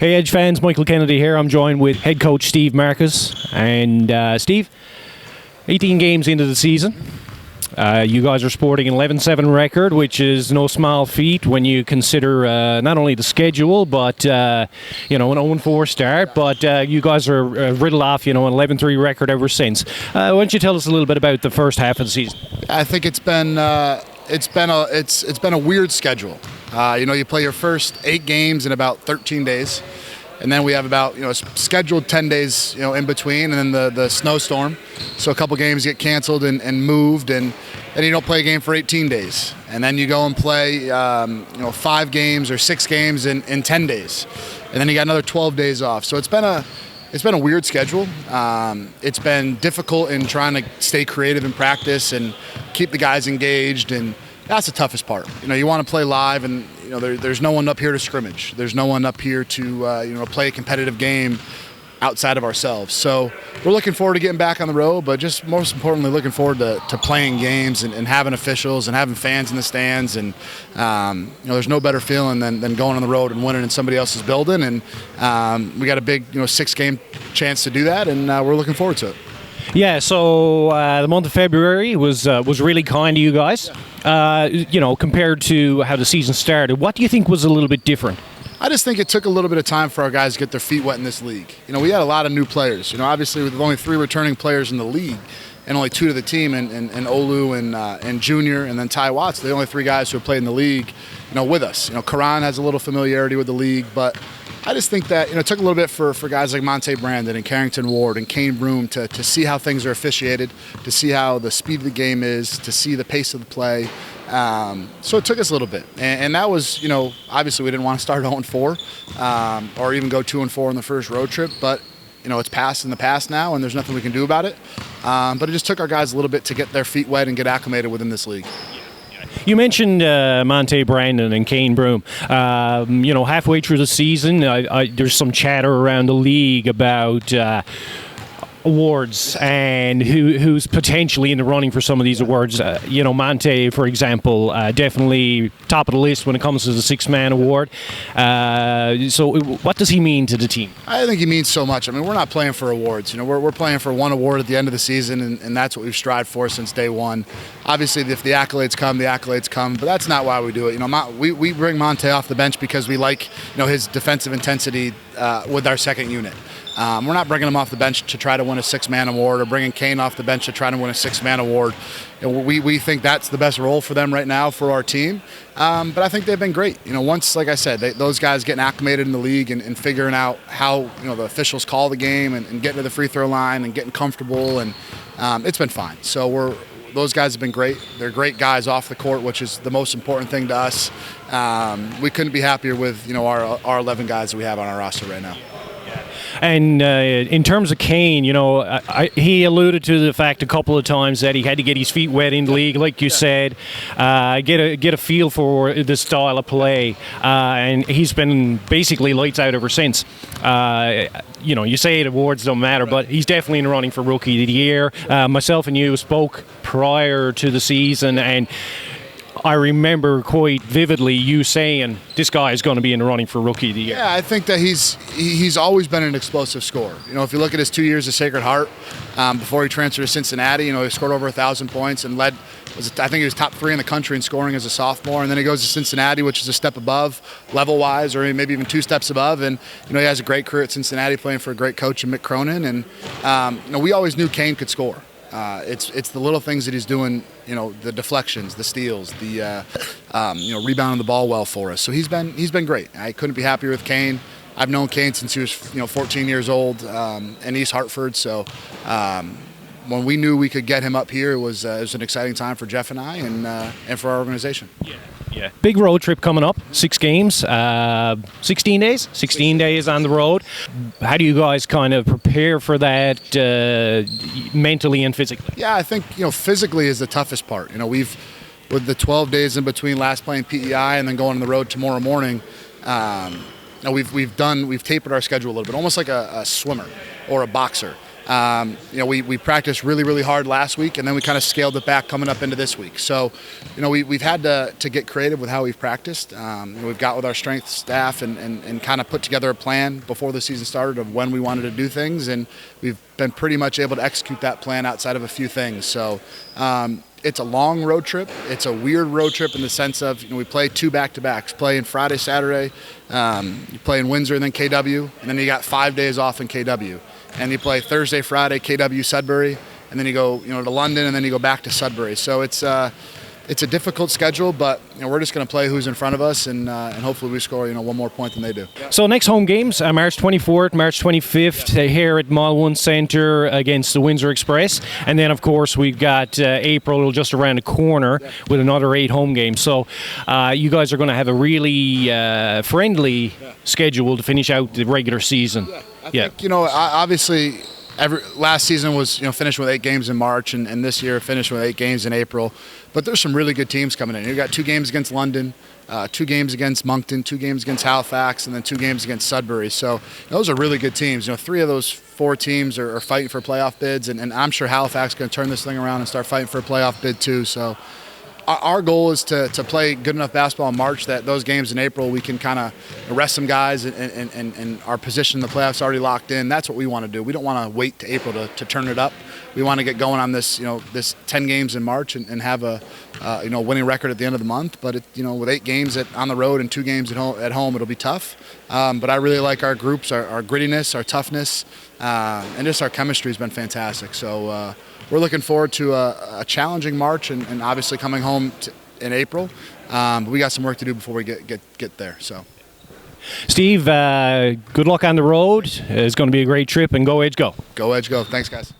Hey Edge fans, Michael Kennedy here. I'm joined with head coach Steve Marcus. And Steve, 18 games into the season. You guys are sporting an 11-7 record, which is no small feat when you consider not only the schedule, but an 0-4 start. But you guys are riddled off, an 11-3 record ever since. Why don't you tell us a little bit about the first half of the season? I think it's been a weird schedule. You play your first 8 games in about 13 days, and then we have about scheduled 10 days in between, and then the snowstorm. So a couple games get canceled and moved, and then you don't play a game for 18 days, and then you go and play 5 games or 6 games in 10 days, and then you got another 12 days off. So it's been a weird schedule. It's been difficult in trying to stay creative in practice and keep the guys engaged, and that's the toughest part. You want to play live, and there's no one up here to scrimmage. There's no one up here to play a competitive game outside of ourselves. So we're looking forward to getting back on the road, but just most importantly, looking forward to playing games and having officials and having fans in the stands. And there's no better feeling than going on the road and winning in somebody else's building. And we got a big 6-game chance to do that, and we're looking forward to it. Yeah, so the month of February was really kind to you guys. Compared to how the season started, what do you think was a little bit different? I just think it took a little bit of time for our guys to get their feet wet in this league. We had a lot of new players. Obviously with only 3 returning players in the league and only 2 to the team, and Olu and Junior, and then Ty Watts, the only 3 guys who have played in the league, with us. Karan has a little familiarity with the league, but I just think that it took a little bit for guys like Monte Brandon and Carrington Ward and Kane Broom to see how things are officiated, to see how the speed of the game is, to see the pace of the play. So it took us a little bit, and that was, obviously we didn't want to start 0-4 or even go 2-4 on the first road trip, but it's past in the past now, and there's nothing we can do about it. But it just took our guys a little bit to get their feet wet and get acclimated within this league. You mentioned Monte Brandon and Kane Broom. Halfway through the season, there's some chatter around the league about awards and who's potentially in the running for some of these awards. Monte, for example, definitely top of the list when it comes to the 6-man award. So what does he mean to the team? I think he means so much. We're not playing for awards. We're playing for one award at the end of the season, and that's what we've strived for since day one. Obviously, if the accolades come, the accolades come, but that's not why we do it. We bring Monte off the bench because we like his defensive intensity with our second unit. We're not bringing him off the bench to try to win a 6-man award, or bringing Kane off the bench to try to win a 6-man award. We think that's the best role for them right now for our team. But I think they've been great. Once, like I said, those guys getting acclimated in the league and figuring out how the officials call the game and getting to the free throw line and getting comfortable, and it's been fine. So those guys have been great. They're great guys off the court, which is the most important thing to us. We couldn't be happier with our 11 guys that we have on our roster right now. And in terms of Kane, he alluded to the fact a couple of times that he had to get his feet wet in the league, like you said, get a feel for the style of play, and he's been basically lights out ever since. You say awards don't matter, but he's definitely in the running for Rookie of the Year. Myself and you spoke prior to the season, and I remember quite vividly you saying this guy is going to be in the running for Rookie of the Year. Yeah, I think that he's always been an explosive scorer. If you look at his 2 years at Sacred Heart, before he transferred to Cincinnati, he scored over 1,000 points and I think he was top 3 in the country in scoring as a sophomore. And then he goes to Cincinnati, which is a step above level-wise, or maybe even 2 steps above. And he has a great career at Cincinnati, playing for a great coach in Mick Cronin. And we always knew Kane could score. It's the little things that he's doing, the deflections, the steals, the rebounding the ball well for us. So he's been great. I couldn't be happier with Kane. I've known Kane since he was 14 years old in East Hartford. So when we knew we could get him up here, it was an exciting time for Jeff and I and for our organization. Yeah. Big road trip coming up, 6 games, 16 days? 16 days on the road. How do you guys kind of prepare for that mentally and physically? Yeah, I think, physically is the toughest part. With the 12 days in between last playing PEI and then going on the road tomorrow morning, we've tapered our schedule a little bit, almost like a swimmer or a boxer. We practiced really, really hard last week, and then we kind of scaled it back coming up into this week. So, we've had to get creative with how we've practiced. We've got with our strength staff and kind of put together a plan before the season started of when we wanted to do things, and we've been pretty much able to execute that plan outside of a few things. So it's a long road trip. It's a weird road trip in the sense of we play 2 back-to-backs, playing Friday, Saturday. You play in Windsor and then KW, and then you got 5 days off in KW. And you play Thursday, Friday, KW, Sudbury, and then you go to London, and then you go back to Sudbury. So it's a difficult schedule, but we're just going to play who's in front of us, and hopefully we score one more point than they do. So next home games, March 24th, March 25th, here at Mall 1 Centre against the Windsor Express, and then of course we've got April just around the corner with another 8 home games. So you guys are going to have a really friendly schedule to finish out the regular season. I think, obviously last season was finished with 8 games in March, and this year finished with 8 games in April. But there's some really good teams coming in. You got 2 games against London, 2 games against Moncton, 2 games against Halifax, and then 2 games against Sudbury. So those are really good teams. 3 of those 4 teams are fighting for playoff bids, and I'm sure Halifax is going to turn this thing around and start fighting for a playoff bid too. So our goal is to play good enough basketball in March that those games in April we can kind of rest some guys and our position in the playoffs already locked in. That's what we want to do. We don't want to wait to April to turn it up. We want to get going on this this 10 games in March and have a winning record at the end of the month. But with 8 games on the road and 2 games at home, it'll be tough. But I really like our groups, our grittiness, our toughness, and just our chemistry has been fantastic. So we're looking forward to a challenging March and obviously coming home in April. But we got some work to do before we get there. So, Steve, good luck on the road. It's going to be a great trip, and go Edge, go. Go Edge, go. Thanks, guys.